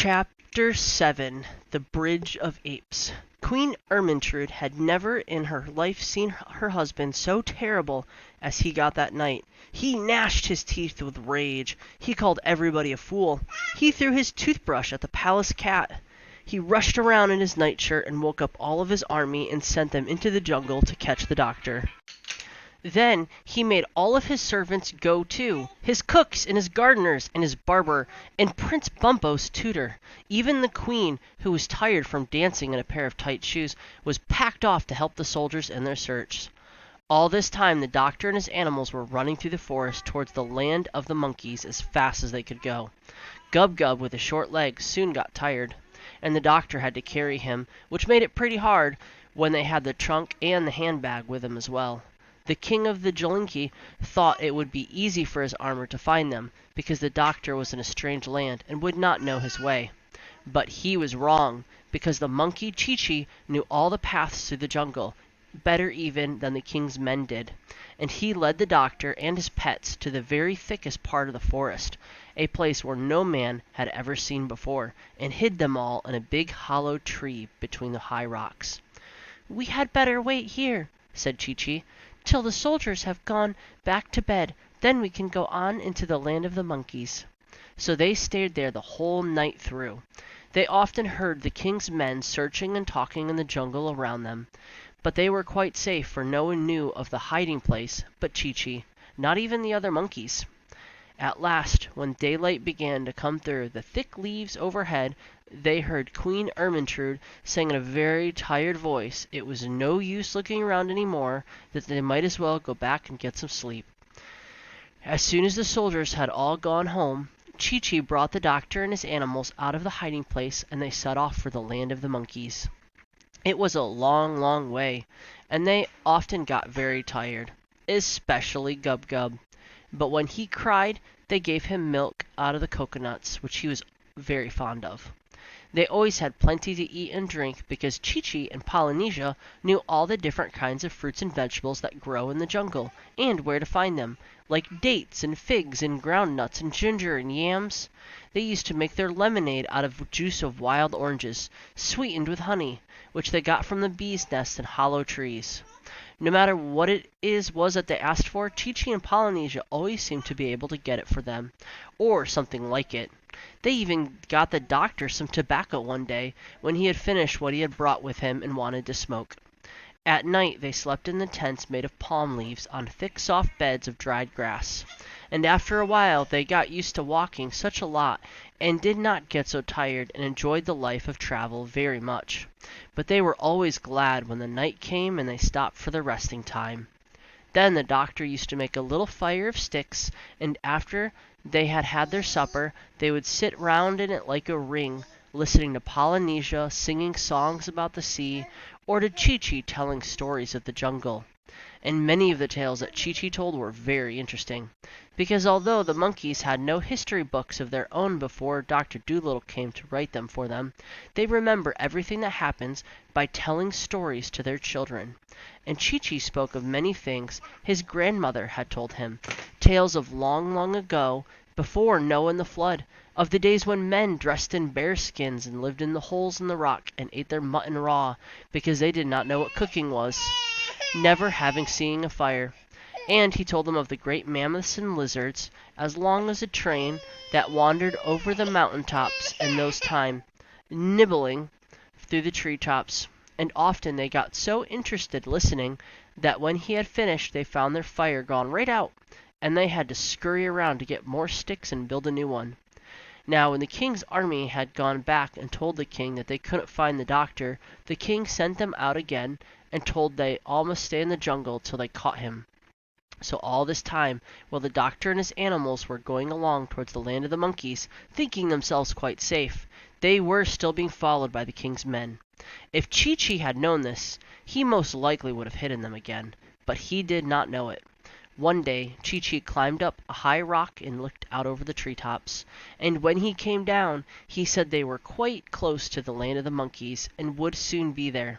Chapter 7 The Bridge of Apes. Queen Ermintrude had never in her life seen her husband so terrible as he got that night. He gnashed his teeth with rage. He called everybody a fool. He threw his toothbrush at the palace cat. He rushed around in his nightshirt and woke up all of his army and sent them into the jungle to catch the doctor. Then he made all of his servants go too, his cooks and his gardeners and his barber and Prince Bumpo's tutor. Even the queen, who was tired from dancing in a pair of tight shoes, was packed off to help the soldiers in their search. All this time the doctor and his animals were running through the forest towards the land of the monkeys as fast as they could go. Gub-Gub, with his short legs, soon got tired, and the doctor had to carry him, which made it pretty hard when they had the trunk and the handbag with them as well. The king of the Jolinki thought it would be easy for his armor to find them, because the doctor was in a strange land and would not know his way. But he was wrong, because the monkey Chi-Chi knew all the paths through the jungle, better even than the king's men did, and he led the doctor and his pets to the very thickest part of the forest, a place where no man had ever seen before, and hid them all in a big hollow tree between the high rocks. "We had better wait here," said Chi-Chi, "till the soldiers have gone back to bed. Then we can go on into the land of the monkeys." So they stayed there the whole night through. They often heard the king's men searching and talking in the jungle around them, but they were quite safe, for no one knew of the hiding place but Chi-Chi, not even the other monkeys. At last, when daylight began to come through the thick leaves overhead, they heard Queen Ermintrude saying in a very tired voice it was no use looking around any more, that they might as well go back and get some sleep. As soon as the soldiers had all gone home, Chi-Chi brought the doctor and his animals out of the hiding place, and they set off for the land of the monkeys. It was a long, long way, and they often got very tired, especially Gub-Gub. But when he cried, they gave him milk out of the coconuts, which he was very fond of. They always had plenty to eat and drink, because Chi-Chi and Polynesia knew all the different kinds of fruits and vegetables that grow in the jungle, and where to find them, like dates and figs and ground nuts and ginger and yams. They used to make their lemonade out of juice of wild oranges, sweetened with honey, which they got from the bees' nests in hollow trees. No matter what it was that they asked for, Chi-Chi and Polynesia always seemed to be able to get it for them, or something like it. They even got the doctor some tobacco one day, when he had finished what he had brought with him and wanted to smoke. At night they slept in the tents made of palm leaves on thick soft beds of dried grass, and after a while they got used to walking such a lot, and did not get so tired, and enjoyed the life of travel very much. But they were always glad when the night came and they stopped for the resting time. Then the doctor used to make a little fire of sticks, and after they had had their supper, they would sit round in it like a ring, listening to Polynesia singing songs about the sea, or to Chi-Chi telling stories of the jungle. And many of the tales that Chi-Chi told were very interesting, because although the monkeys had no history books of their own before Dr. Dolittle came to write them for them, they remember everything that happens by telling stories to their children. And Chi-Chi spoke of many things his grandmother had told him, tales of long, long ago, before Noah and the flood, of the days when men dressed in bear skins and lived in the holes in the rock and ate their mutton raw, because they did not know what cooking was, never having seen a fire. And he told them of the great mammoths and lizards, as long as a train, that wandered over the mountain tops in those time, nibbling through the tree tops. And often they got so interested listening that when he had finished they found their fire gone right out, and they had to scurry around to get more sticks and build a new one. Now when the king's army had gone back and told the king that they couldn't find the doctor, the king sent them out again and told they all must stay in the jungle till they caught him. So all this time, while the doctor and his animals were going along towards the land of the monkeys, thinking themselves quite safe, they were still being followed by the king's men. If Chi-Chi had known this, he most likely would have hidden them again, but he did not know it. One day Chi-Chi climbed up a high rock and looked out over the treetops, and when he came down, he said they were quite close to the land of the monkeys, and would soon be there.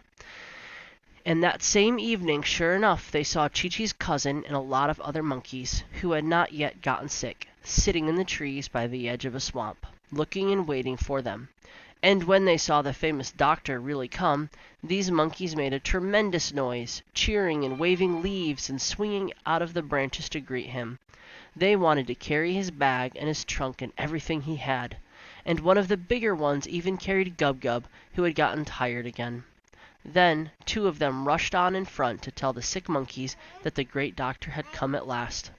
And that same evening, sure enough, they saw Chi-Chi's cousin and a lot of other monkeys, who had not yet gotten sick, sitting in the trees by the edge of a swamp. looking and waiting for them. And when they saw the famous doctor really come, these monkeys made a tremendous noise, cheering and waving leaves and swinging out of the branches to greet him. They wanted to carry his bag and his trunk and everything he had. And one of the bigger ones even carried Gub-Gub, who had gotten tired again. Then 2 of them rushed on in front to tell the sick monkeys that the great doctor had come at last.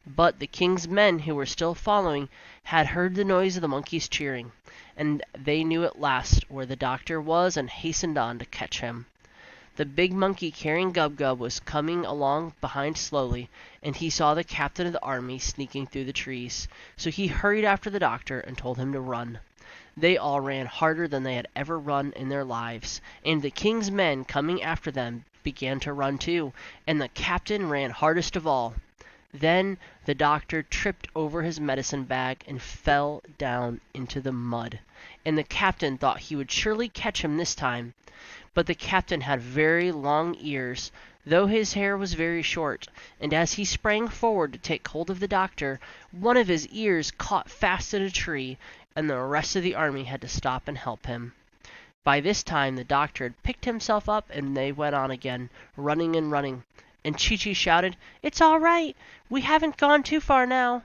But the king's men, who were still following, had heard the noise of the monkeys cheering, and they knew at last where the doctor was and hastened on to catch him. The big monkey carrying Gub-Gub was coming along behind slowly, and he saw the captain of the army sneaking through the trees, so he hurried after the doctor and told him to run. They all ran harder than they had ever run in their lives, and the king's men coming after them began to run too, and the captain ran hardest of all. Then the doctor tripped over his medicine bag and fell down into the mud, and the captain thought he would surely catch him this time. But the captain had very long ears, though his hair was very short, and as he sprang forward to take hold of the doctor, one of his ears caught fast in a tree, and the rest of the army had to stop and help him. By this time the doctor had picked himself up, and they went on again, running and running. And Chi-Chi shouted, "It's all right! We haven't gone too far now!"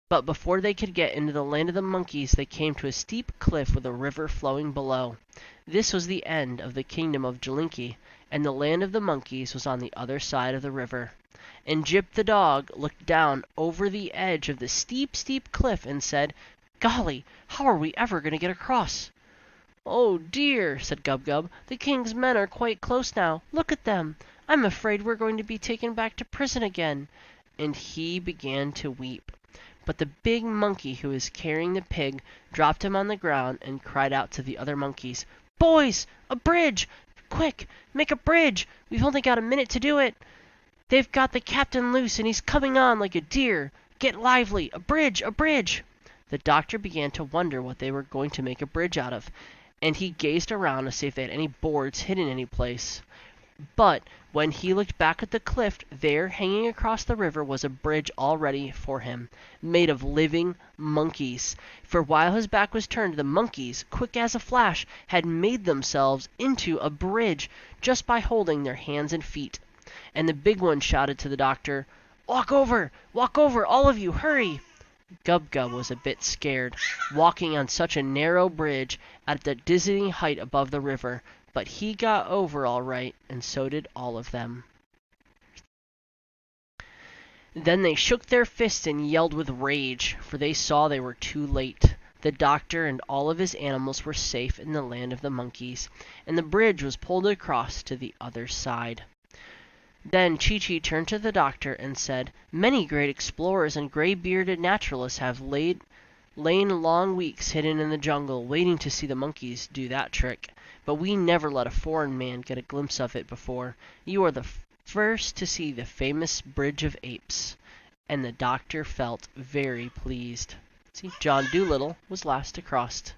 But before they could get into the land of the monkeys, they came to a steep cliff with a river flowing below. This was the end of the kingdom of Jolinki, and the land of the monkeys was on the other side of the river. And Jip the dog looked down over the edge of the steep, steep cliff and said, "Golly, how are we ever going to get across?" "Oh dear," said Gub-Gub, "the king's men are quite close now. Look at them. I'm afraid we're going to be taken back to prison again." And he began to weep. But the big monkey who was carrying the pig dropped him on the ground and cried out to the other monkeys, "Boys, a bridge! Quick, make a bridge! We've only got a minute to do it. They've got the captain loose and he's coming on like a deer. Get lively! A bridge! A bridge!" The doctor began to wonder what they were going to make a bridge out of, and he gazed around to see if they had any boards hidden any place. But when he looked back at the cliff, there, hanging across the river, was a bridge all ready for him, made of living monkeys. For while his back was turned, the monkeys, quick as a flash, had made themselves into a bridge just by holding their hands and feet. And the big one shouted to the doctor, walk over, all of you, hurry!" Gub-Gub was a bit scared, walking on such a narrow bridge at the dizzying height above the river, but he got over all right, and so did all of them. Then they shook their fists and yelled with rage, for they saw they were too late. The doctor and all of his animals were safe in the land of the monkeys, and the bridge was pulled across to the other side. Then Chi-Chi turned to the doctor and said, "Many great explorers and gray-bearded naturalists have lain long weeks hidden in the jungle, waiting to see the monkeys do that trick. But we never let a foreign man get a glimpse of it before. You are the first to see the famous Bridge of Apes." And the doctor felt very pleased. See, John Dolittle was last to cross.